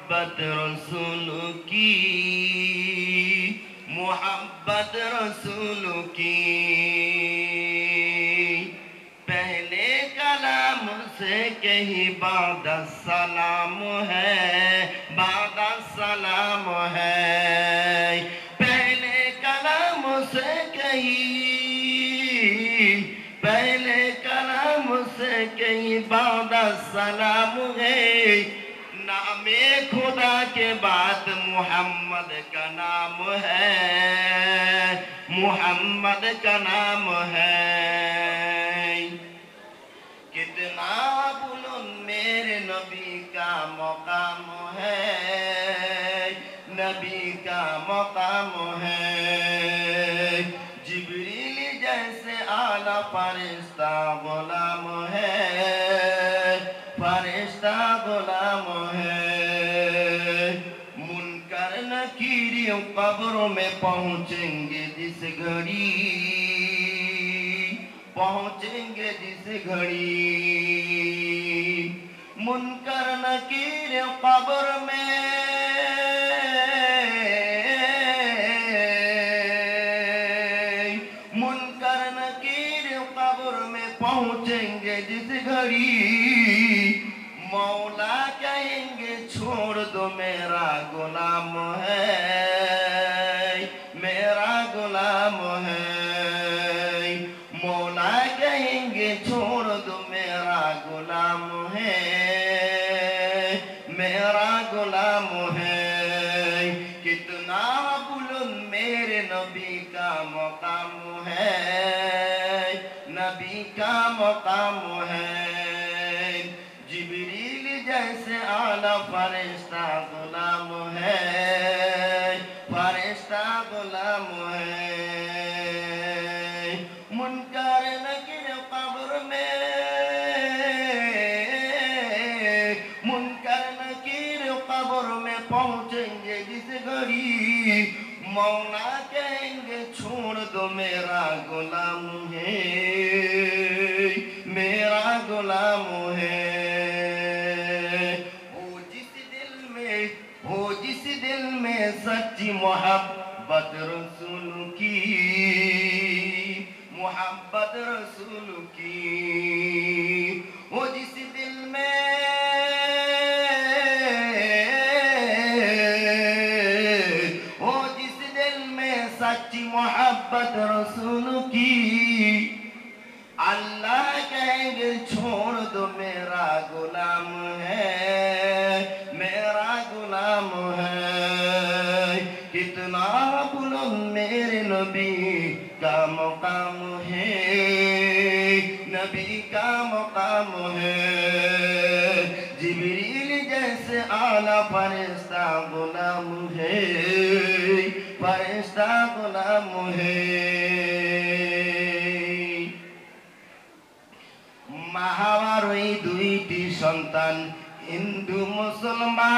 मोहब्बत रसूल की, मोहब्बत रसूल की। पहले कलाम से कहीं बाद सलाम है, बाद सलाम है। पहले कलाम से कहीं, पहले कलाम से कहीं बाद सलाम है। नामे खुदा के बाद मोहम्मद का नाम है, मोहम्मद का नाम है। कितना बुलंद मेरे नबी का मकाम है, नबी का मकाम है। जिब्रील जैसे आला फरिश्ता गुलाम है, फरिश्ता गुलाम है। मुनकर नकीर कब्रों में पहुंचेंगे जिस घड़ी, पहुंचेंगे जिस घड़ी। मुनकर नकीर कब्र में, मुनकर नकीर कब्र में पहुंचेंगे जिस घड़ी। मौला कहेंगे छोड़ दो मेरा गुलाम है, मेरा गुलाम है। मौला कहेंगे छोड़ दो मेरा गुलाम है, मेरा गुलाम है। कितना बुलंद मेरे नबी का मकाम है, नबी का मकाम है। जिब्रील जैसे आला फरिश्ता गुलाम है, फरिश्ता गुलाम है। मुनकर नकीर कब्र में, मुनकर नकीर कब्र में पहुंचेंगे जिस घड़ी। मौला कहेंगे छोड़ दो मेरा गुलाम है, मेरा गुलाम है। हो जिस दिल में, हो जिस दिल में सच्ची मोहब्बत रसूल की, मोहब्बत रसूल की। हो जिस दिल में, हो जिस दिल में सच्ची मोहब्बत रसूल की। अल्लाह कहेंगे छोड़ दो मेरा गुलाम है, मेरा गुलाम है। कितना बुलंद मेरे नबी का मकाम है, नबी का मकाम है। जिब्रील जैसे आला फरिश्ता गुलाम है, फरिश्ता गुलाम है। महावार এই দুইটি সন্তান হিন্দু মুসলমান।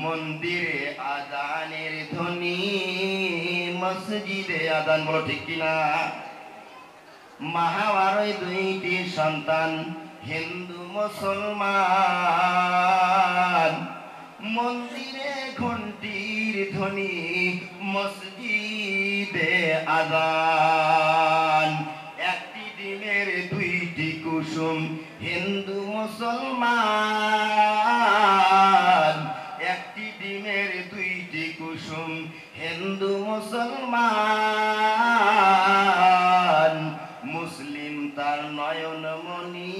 মন্দিরে আযানের ধ্বনি, মসজিদে আযান, বলো ঠিক কিনা? महावार এই দুইটি সন্তান হিন্দু মুসলমান। মন্দিরে ঘন্টির ধ্বনি, মসজিদে আযান। একটি ডিমের দুইটি কুসুম হিন্দু মুসলমান। একটি ডিমের দুইটি কুসুম হিন্দু মুসলমান। মুসলিম তার নয়নমণি,